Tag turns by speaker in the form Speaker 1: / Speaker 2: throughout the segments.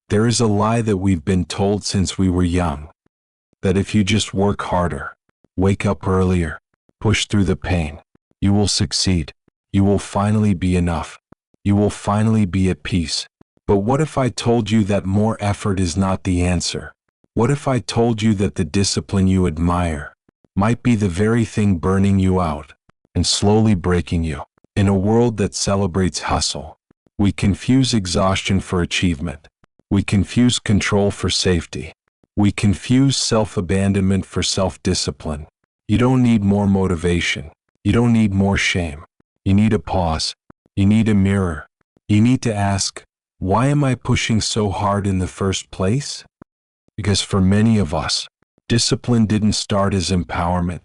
Speaker 1: There is a lie that we've been told since we were young, that if you just work harder, wake up earlier, push through the pain, you will succeed. You will finally be enough. You will finally be at peace. But what if I told you that more effort is not the answer? What if I told you that the discipline you admire might be the very thing burning you out and slowly breaking you? In a world that celebrates hustle, we confuse exhaustion for achievement. We confuse control for safety. We confuse self-abandonment for self-discipline. You don't need more motivation. You don't need more shame. You need a pause. You need a mirror. You need to ask, why am I pushing so hard in the first place? Because for many of us, discipline didn't start as empowerment.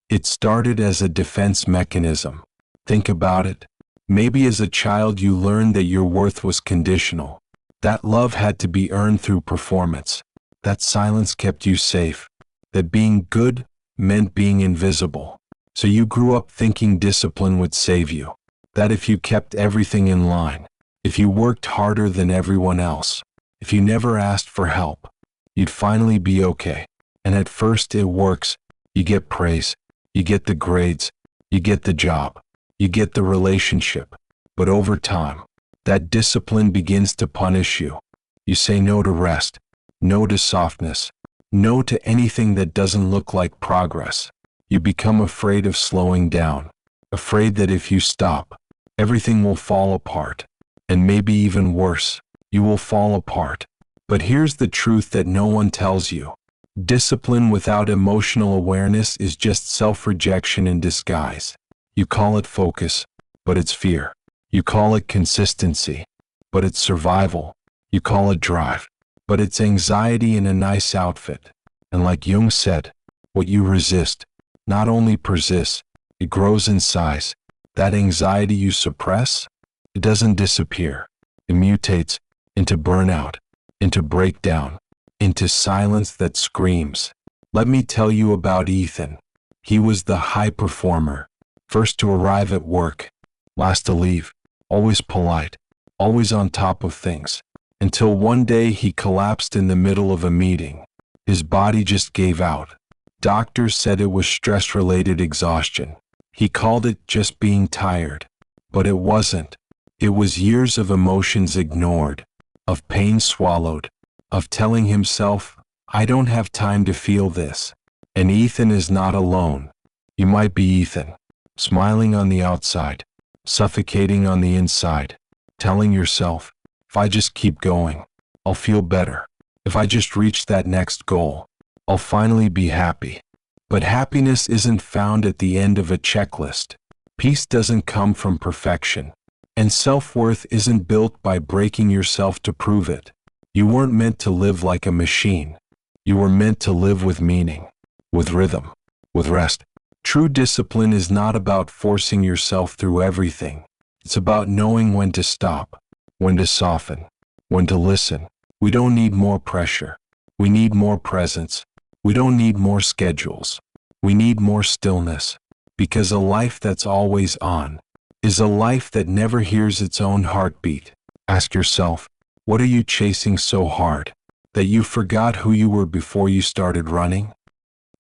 Speaker 1: It started as a defense mechanism. Think about it. Maybe as a child you learned that your worth was conditional. That love had to be earned through performance. That silence kept you safe. That being good meant being invisible. So you grew up thinking discipline would save you. That if you kept everything in line, if you worked harder than everyone else, if you never asked for help, you'd finally be okay. And at first it works. You get praise. You get the grades. You get the job. You get the relationship. But over time, that discipline begins to punish you. You say no to rest, no to softness, no to anything that doesn't look like progress. You become afraid of slowing down, afraid that if you stop, everything will fall apart. And maybe even worse, you will fall apart. But here's the truth that no one tells you. Discipline without emotional awareness is just self-rejection in disguise. You call it focus, but it's fear. You call it consistency, but it's survival. You call it drive, but it's anxiety in a nice outfit. And like Jung said, what you resist not only persists, it grows in size. That anxiety you suppress, it doesn't disappear. It mutates into burnout, into breakdown, into silence that screams. Let me tell you about Ethan. He was the high performer, first to arrive at work, last to leave, always polite, always on top of things, until one day he collapsed in the middle of a meeting. His body just gave out. Doctors said it was stress-related exhaustion. He called it just being tired. But it wasn't. It was years of emotions ignored, of pain swallowed, of telling himself, I don't have time to feel this. And Ethan is not alone. You might be Ethan, smiling on the outside, suffocating on the inside, telling yourself, if I just keep going, I'll feel better. If I just reach that next goal, I'll finally be happy. But happiness isn't found at the end of a checklist. Peace doesn't come from perfection. And self-worth isn't built by breaking yourself to prove it. You weren't meant to live like a machine. You were meant to live with meaning, with rhythm, with rest. True discipline is not about forcing yourself through everything. It's about knowing when to stop, when to soften, when to listen. We don't need more pressure. We need more presence. We don't need more schedules. We need more stillness. Because a life that's always on is a life that never hears its own heartbeat. Ask yourself, what are you chasing so hard that you forgot who you were before you started running?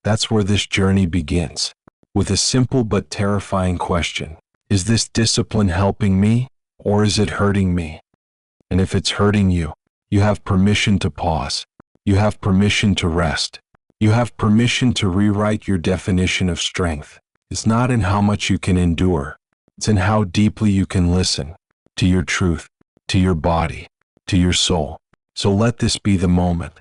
Speaker 1: That's where this journey begins, with a simple but terrifying question. Is this discipline helping me, or is it hurting me? And if it's hurting you, you have permission to pause. You have permission to rest. You have permission to rewrite your definition of strength. It's not in how much you can endure. It's in how deeply you can listen to your truth, to your body, to your soul. So let this be the moment,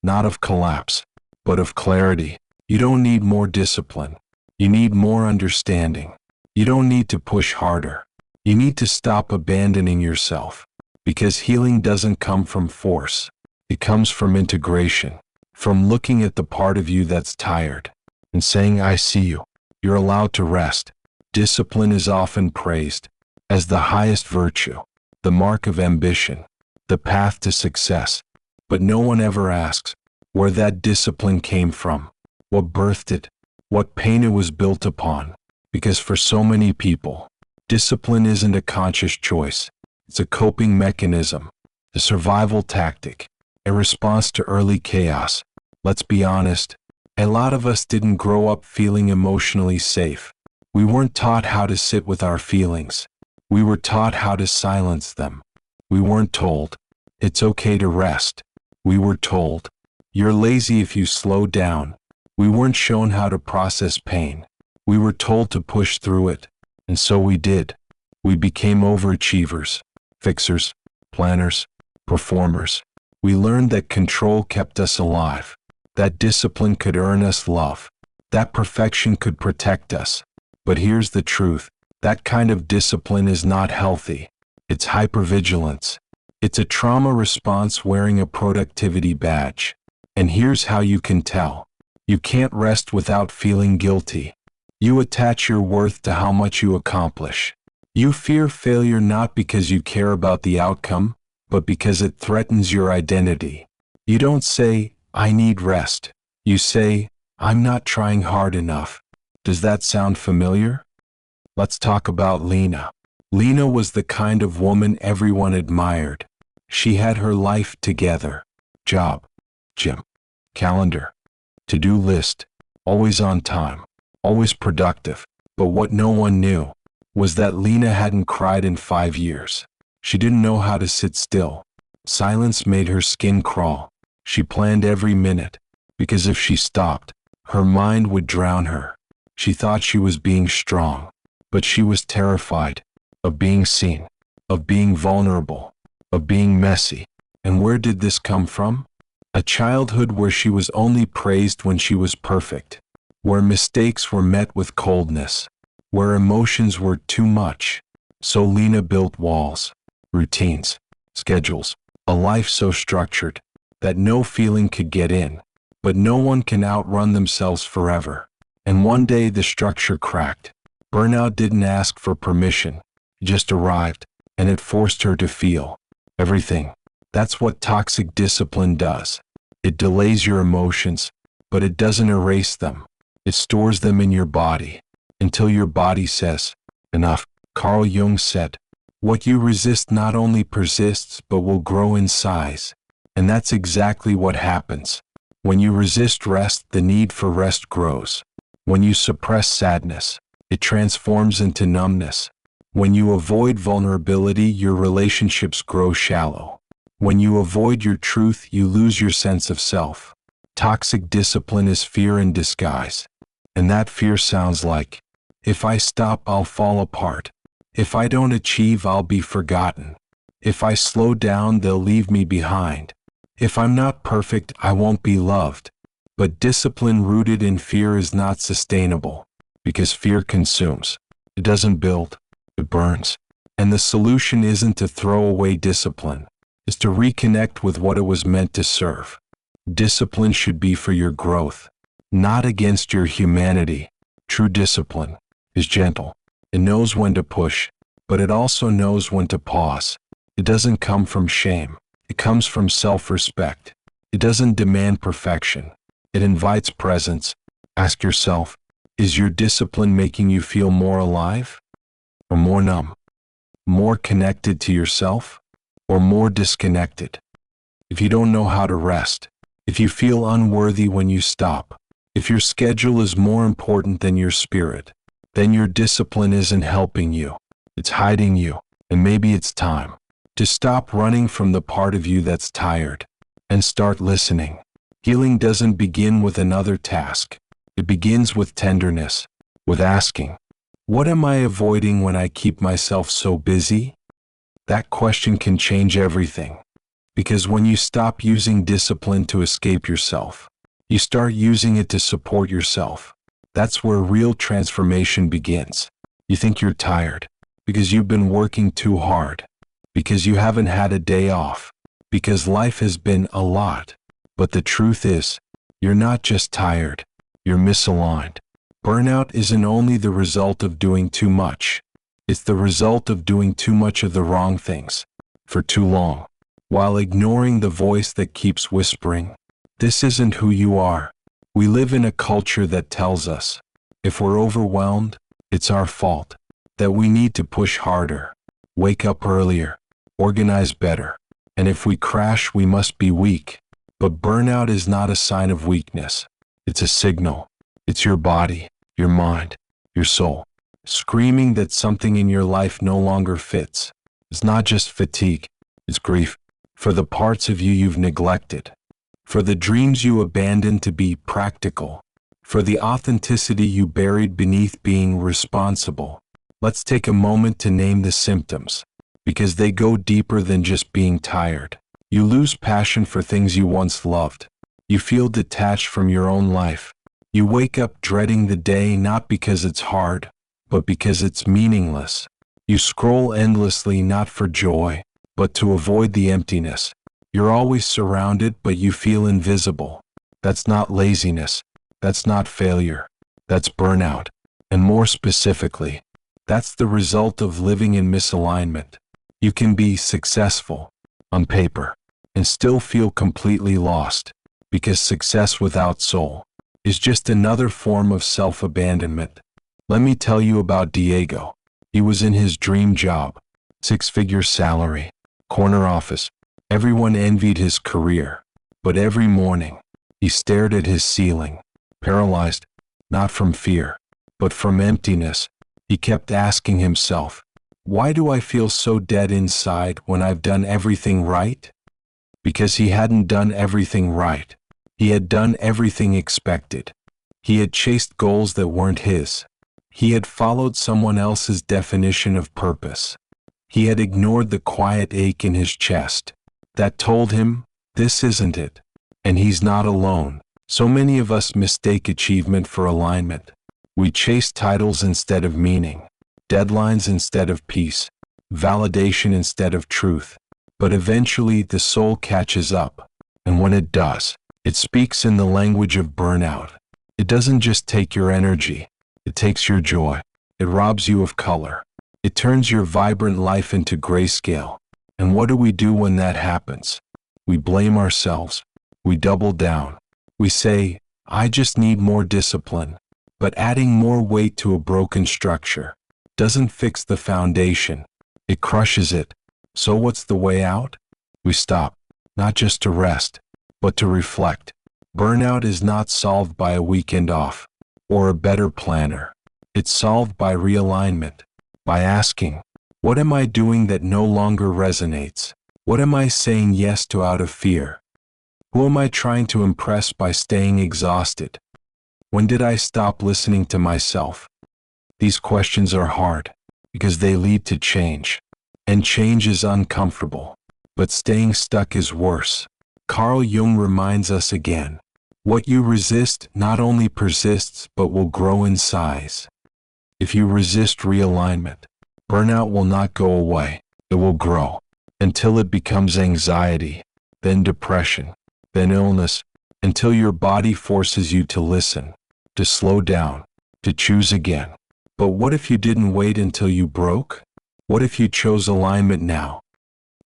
Speaker 1: not of collapse, but of clarity. You don't need more discipline. You need more understanding. You don't need to push harder. You need to stop abandoning yourself, because healing doesn't come from force. It comes from integration, from looking at the part of you that's tired and saying, I see you. You're allowed to rest. Discipline is often praised as the highest virtue, the mark of ambition, the path to success. But no one ever asks where that discipline came from, what birthed it, what pain it was built upon. Because for so many people, discipline isn't a conscious choice. It's a coping mechanism, a survival tactic. a response to early chaos. Let's be honest, a lot of us didn't grow up feeling emotionally safe. We weren't taught how to sit with our feelings. We were taught how to silence them. We weren't told, it's okay to rest. We were told, you're lazy if you slow down. We weren't shown how to process pain. We were told to push through it, and so we did. We became overachievers, fixers, planners, performers. We learned that control kept us alive, that discipline could earn us love, that perfection could protect us. But here's the truth, that kind of discipline is not healthy. It's hypervigilance. It's a trauma response wearing a productivity badge. And here's how you can tell. You can't rest without feeling guilty. You attach your worth to how much you accomplish. You fear failure not because you care about the outcome, but because it threatens your identity. You don't say, I need rest. You say, I'm not trying hard enough. Does that sound familiar? Let's talk about Lena. Lena was the kind of woman everyone admired. She had her life together. Job, gym, calendar, to-do list, always on time, always productive. But what no one knew was that Lena hadn't cried in 5 years. She didn't know how to sit still. Silence made her skin crawl. She planned every minute, because if she stopped, her mind would drown her. She thought she was being strong, but she was terrified of being seen, of being vulnerable, of being messy. And where did this come from? A childhood where she was only praised when she was perfect, where mistakes were met with coldness, where emotions were too much. So Lena built walls, routines, schedules, a life so structured that no feeling could get in. But no one can outrun themselves forever. And one day the structure cracked. Burnout didn't ask for permission, it just arrived, and it forced her to feel everything. That's what toxic discipline does. It delays your emotions, but it doesn't erase them. It stores them in your body, until your body says, enough. Carl Jung said, what you resist not only persists but will grow in size. And that's exactly what happens. When you resist rest, the need for rest grows. When you suppress sadness, it transforms into numbness. When you avoid vulnerability, your relationships grow shallow. When you avoid your truth, you lose your sense of self. Toxic discipline is fear in disguise. And that fear sounds like, if I stop, I'll fall apart. If I don't achieve, I'll be forgotten. If I slow down, they'll leave me behind. If I'm not perfect, I won't be loved. But discipline rooted in fear is not sustainable, because fear consumes. It doesn't build, it burns. And the solution isn't to throw away discipline, it's to reconnect with what it was meant to serve. Discipline should be for your growth, not against your humanity. True discipline is gentle. It knows when to push, but it also knows when to pause. It doesn't come from shame. It comes from self-respect. It doesn't demand perfection. It invites presence. Ask yourself, is your discipline making you feel more alive? Or more numb? More connected to yourself? Or more disconnected? If you don't know how to rest, if you feel unworthy when you stop, if your schedule is more important than your spirit, then your discipline isn't helping you. It's hiding you. And maybe it's time to stop running from the part of you that's tired and start listening. Healing doesn't begin with another task. It begins with tenderness, with asking, what am I avoiding when I keep myself so busy? That question can change everything. Because when you stop using discipline to escape yourself, you start using it to support yourself. That's where real transformation begins. You think you're tired because you've been working too hard, because you haven't had a day off, because life has been a lot. But the truth is, you're not just tired, you're misaligned. Burnout isn't only the result of doing too much, it's the result of doing too much of the wrong things for too long, while ignoring the voice that keeps whispering, this isn't who you are. We live in a culture that tells us, if we're overwhelmed, it's our fault, that we need to push harder, wake up earlier, organize better, and if we crash, we must be weak. But burnout is not a sign of weakness. It's a signal. It's your body, your mind, your soul, screaming that something in your life no longer fits. It's not just fatigue, it's grief for the parts of you you've neglected, for the dreams you abandoned to be practical, for the authenticity you buried beneath being responsible. Let's take a moment to name the symptoms, because they go deeper than just being tired. You lose passion for things you once loved. You feel detached from your own life. You wake up dreading the day not because it's hard, but because it's meaningless. You scroll endlessly not for joy, but to avoid the emptiness. You're always surrounded, but you feel invisible. That's not laziness. That's not failure. That's burnout. And more specifically, that's the result of living in misalignment. You can be successful on paper and still feel completely lost, because success without soul is just another form of self-abandonment. Let me tell you about Diego. He was in his dream job, 6-figure salary, corner office. Everyone envied his career, but every morning he stared at his ceiling, paralyzed, not from fear, but from emptiness. He kept asking himself, why do I feel so dead inside when I've done everything right? Because he hadn't done everything right. He had done everything expected. He had chased goals that weren't his. He had followed someone else's definition of purpose. He had ignored the quiet ache in his chest that told him, this isn't it. And he's not alone. So many of us mistake achievement for alignment. We chase titles instead of meaning, deadlines instead of peace, validation instead of truth. But eventually the soul catches up, and when it does, it speaks in the language of burnout. It doesn't just take your energy, it takes your joy. It robs you of color. It turns your vibrant life into grayscale. And what do we do when that happens? We blame ourselves. We double down. We say, I just need more discipline. But adding more weight to a broken structure doesn't fix the foundation. It crushes it. So what's the way out? We stop, not just to rest, but to reflect. Burnout is not solved by a weekend off or a better planner. It's solved by realignment, by asking, what am I doing that no longer resonates? What am I saying yes to out of fear? Who am I trying to impress by staying exhausted? When did I stop listening to myself? These questions are hard because they lead to change. And change is uncomfortable, but staying stuck is worse. Carl Jung reminds us again, what you resist not only persists but will grow in size. If you resist realignment, burnout will not go away, it will grow, until it becomes anxiety, then depression, then illness, until your body forces you to listen, to slow down, to choose again. But what if you didn't wait until you broke? What if you chose alignment now?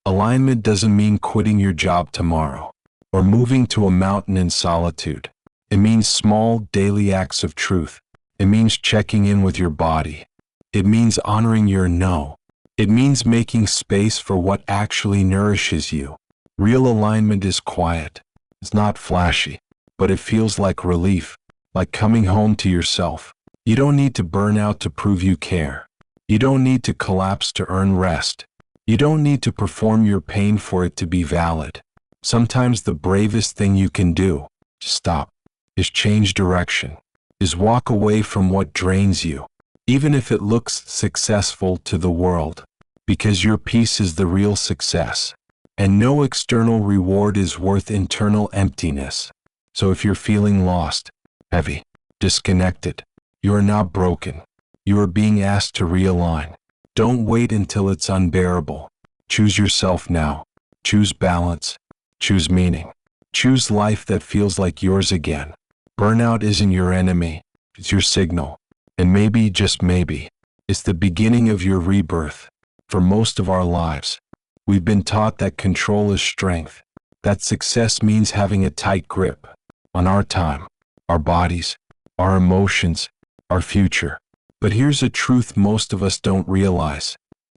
Speaker 1: Alignment doesn't mean quitting your job tomorrow or moving to a mountain in solitude. It means small daily acts of truth. It means checking in with your body. It means honoring your no. It means making space for what actually nourishes you. Real alignment is quiet. It's not flashy, but it feels like relief, like coming home to yourself. You don't need to burn out to prove you care. You don't need to collapse to earn rest. You don't need to perform your pain for it to be valid. Sometimes the bravest thing you can do, stop, is change direction, is walk away from what drains you, even if it looks successful to the world, because your peace is the real success, and no external reward is worth internal emptiness. So if you're feeling lost, heavy, disconnected, you are not broken. You are being asked to realign. Don't wait until it's unbearable. Choose yourself now. Choose balance. Choose meaning. Choose life that feels like yours again. Burnout isn't your enemy. It's your signal. And maybe, just maybe, it's the beginning of your rebirth. For most of our lives, we've been taught that control is strength, that success means having a tight grip on our time, our bodies, our emotions, our future. But here's a truth most of us don't realize.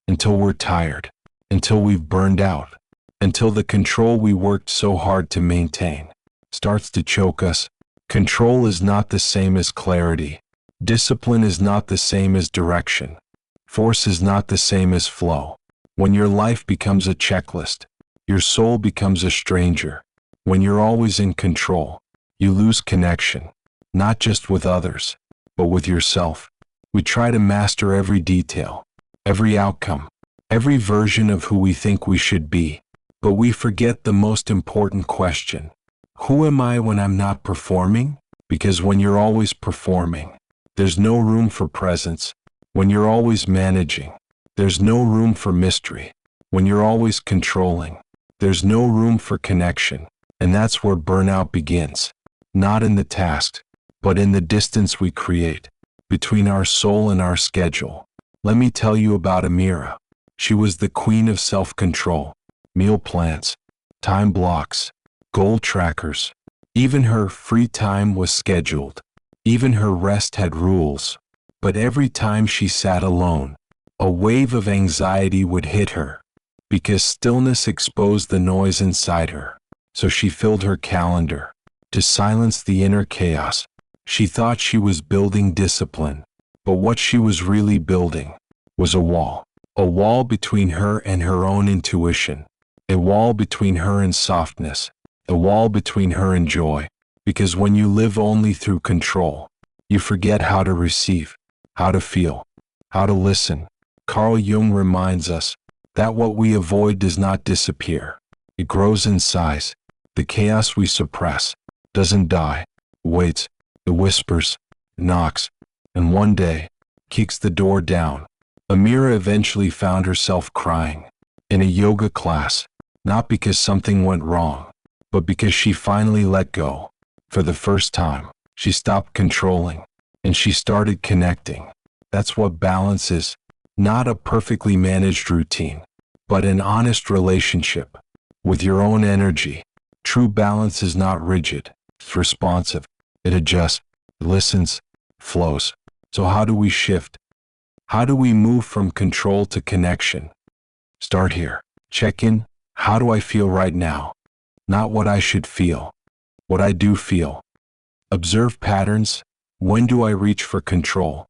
Speaker 1: Until we're tired, until we've burned out, until the control we worked so hard to maintain starts to choke us. Control is not the same as clarity. Discipline is not the same as direction. Force is not the same as flow. When your life becomes a checklist, your soul becomes a stranger. When you're always in control, you lose connection, not just with others, but with yourself. We try to master every detail, every outcome, every version of who we think we should be, but we forget the most important question. Who am I when I'm not performing? Because when you're always performing, there's no room for presence. When you're always managing, there's no room for mystery. When you're always controlling, there's no room for connection. And that's where burnout begins. Not in the task, but in the distance we create between our soul and our schedule. Let me tell you about Amira. She was the queen of self-control. Meal plans, time blocks, goal trackers. Even her free time was scheduled. Even her rest had rules. But every time she sat alone, a wave of anxiety would hit her, because stillness exposed the noise inside her. So she filled her calendar to silence the inner chaos. She thought she was building discipline, but what she was really building was a wall between her and her own intuition, a wall between her and softness, a wall between her and joy. Because when you live only through control, you forget how to receive, how to feel, how to listen. Carl Jung reminds us that what we avoid does not disappear. It grows in size. The chaos we suppress doesn't die, it waits, it whispers, it knocks, and one day kicks the door down. Amira eventually found herself crying in a yoga class, not because something went wrong, but because she finally let go. For the first time, she stopped controlling, and she started connecting. That's what balance is. Not a perfectly managed routine, but an honest relationship with your own energy. True balance is not rigid, it's responsive. It adjusts, it listens, flows. So how do we shift? How do we move from control to connection? Start here. Check in. How do I feel right now? Not what I should feel, what I do feel. Observe patterns. When do I reach for control?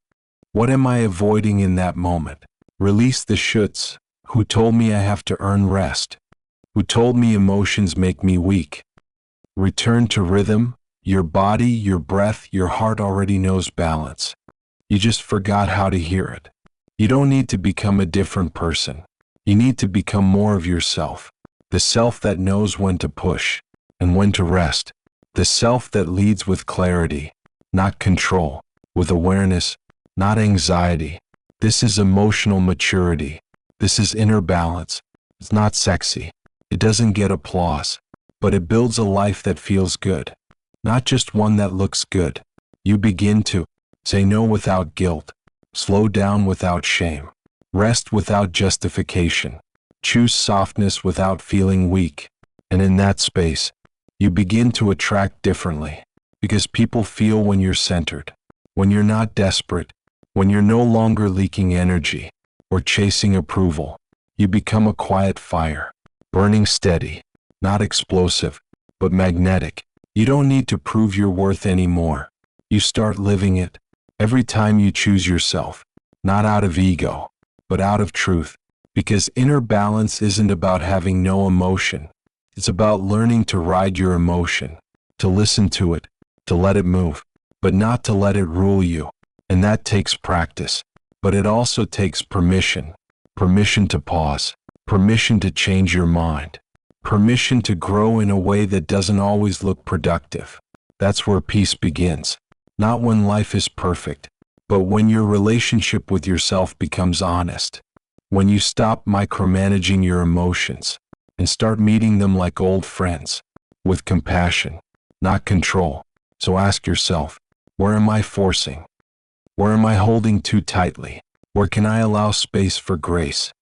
Speaker 1: What am I avoiding in that moment? Release the shoulds. Who told me I have to earn rest? Who told me emotions make me weak? Return to rhythm. Your body, your breath, your heart already knows balance. You just forgot how to hear it. You don't need to become a different person. You need to become more of yourself. The self that knows when to push and when to rest. The self that leads with clarity, not control, with awareness, not anxiety. This is emotional maturity. This is inner balance. It's not sexy. It doesn't get applause, but it builds a life that feels good, not just one that looks good. You begin to say no without guilt, slow down without shame, rest without justification, choose softness without feeling weak. And in that space, you begin to attract differently, because people feel when you're centered, when you're not desperate, when you're no longer leaking energy or chasing approval. You become a quiet fire, burning steady, not explosive, but magnetic. You don't need to prove your worth anymore. You start living it every time you choose yourself, not out of ego, but out of truth. Because inner balance isn't about having no emotion. It's about learning to ride your emotion, to listen to it, to let it move, but not to let it rule you. And that takes practice, but it also takes permission. Permission to pause, permission to change your mind, permission to grow in a way that doesn't always look productive. That's where peace begins. Not when life is perfect, but when your relationship with yourself becomes honest. When you stop micromanaging your emotions and start meeting them like old friends, with compassion, not control. So ask yourself, where am I forcing? Where am I holding too tightly? Where can I allow space for grace?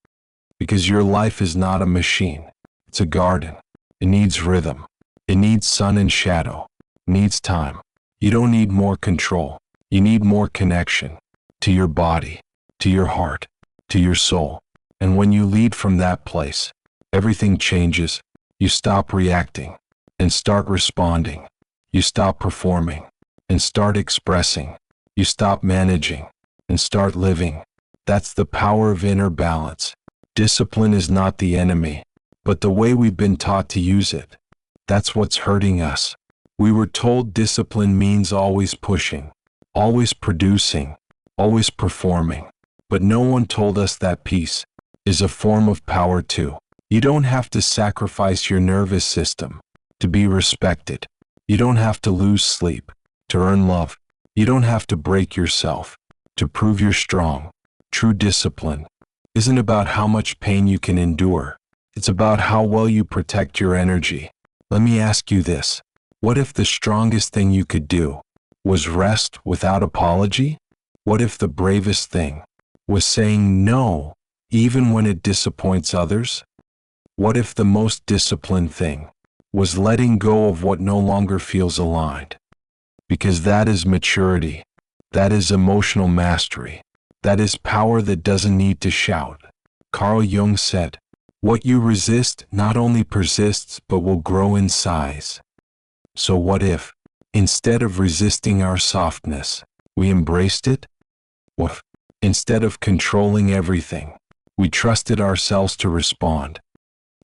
Speaker 1: Because your life is not a machine. It's a garden. It needs rhythm. It needs sun and shadow. It needs time. You don't need more control. You need more connection to your body, to your heart, to your soul. And when you lead from that place, everything changes. You stop reacting and start responding. You stop performing and start expressing. You stop managing and start living. That's the power of inner balance. Discipline is not the enemy, but the way we've been taught to use it. That's what's hurting us. We were told discipline means always pushing, always producing, always performing. But no one told us that peace is a form of power too. You don't have to sacrifice your nervous system to be respected. You don't have to lose sleep to earn love. You don't have to break yourself to prove you're strong. True discipline isn't about how much pain you can endure. It's about how well you protect your energy. Let me ask you this. What if the strongest thing you could do was rest without apology? What if the bravest thing was saying no, even when it disappoints others? What if the most disciplined thing was letting go of what no longer feels aligned? Because that is maturity. That is emotional mastery. That is power that doesn't need to shout. Carl Jung said, "What you resist not only persists but will grow in size." So what if, instead of resisting our softness, we embraced it? What if, instead of controlling everything, we trusted ourselves to respond?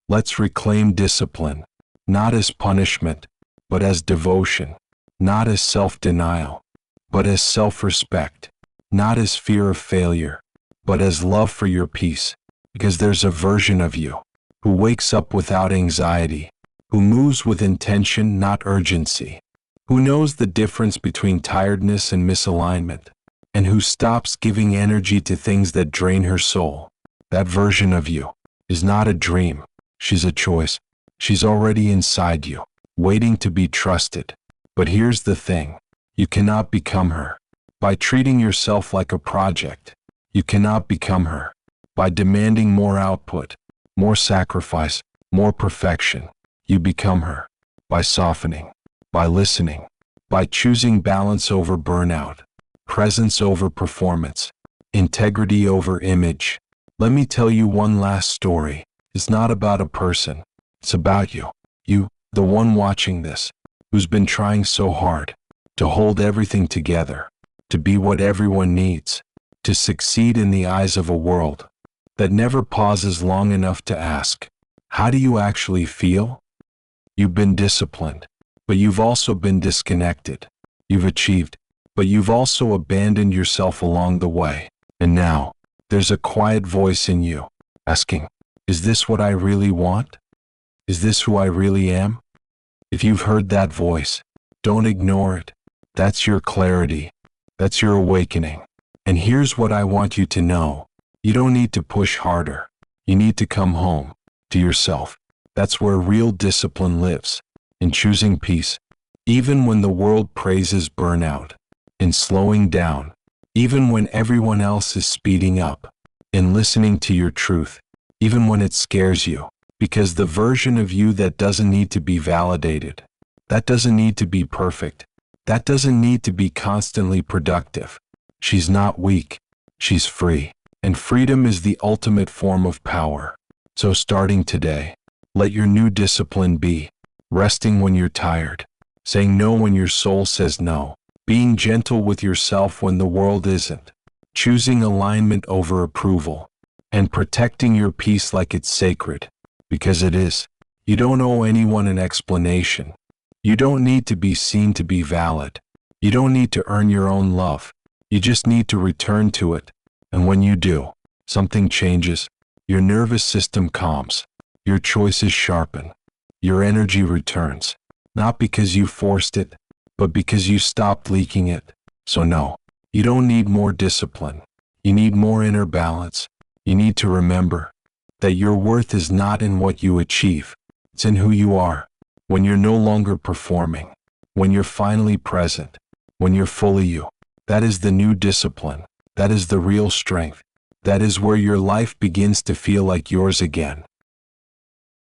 Speaker 1: Let's reclaim discipline, not as punishment, but as devotion, not as self-denial, but as self-respect, not as fear of failure, but as love for your peace, because there's a version of you who wakes up without anxiety, who moves with intention, not urgency, who knows the difference between tiredness and misalignment, and who stops giving energy to things that drain her soul. That version of you is not a dream. She's a choice. She's already inside you, waiting to be trusted. But here's the thing. You cannot become her by treating yourself like a project. You cannot become her by demanding more output, more sacrifice, more perfection. You become her by softening, by listening, by choosing balance over burnout, presence over performance, integrity over image. Let me tell you one last story. It's not about a person. It's about you. You, the one watching this, who's been trying so hard to hold everything together, to be what everyone needs, to succeed in the eyes of a world that never pauses long enough to ask, how do you actually feel? You've been disciplined, but you've also been disconnected. You've achieved, but you've also abandoned yourself along the way. And now, there's a quiet voice in you, asking, is this what I really want? Is this who I really am? If you've heard that voice, don't ignore it. That's your clarity. That's your awakening. And here's what I want you to know. You don't need to push harder. You need to come home to yourself. That's where real discipline lives, in choosing peace, even when the world praises burnout, in slowing down, even when everyone else is speeding up, in listening to your truth, even when it scares you, because the version of you that doesn't need to be validated, that doesn't need to be perfect, that doesn't need to be constantly productive. She's not weak, she's free, and freedom is the ultimate form of power. So starting today, let your new discipline be resting when you're tired, saying no when your soul says no, being gentle with yourself when the world isn't, choosing alignment over approval, and protecting your peace like it's sacred, because it is. You don't owe anyone an explanation. You don't need to be seen to be valid. You don't need to earn your own love. You just need to return to it. And when you do, something changes. Your nervous system calms. Your choices sharpen. Your energy returns. Not because you forced it, but because you stopped leaking it. So no, you don't need more discipline. You need more inner balance. You need to remember that your worth is not in what you achieve. It's in who you are. When you're no longer performing, when you're finally present, when you're fully you. That is the new discipline. That is the real strength. That is where your life begins to feel like yours again.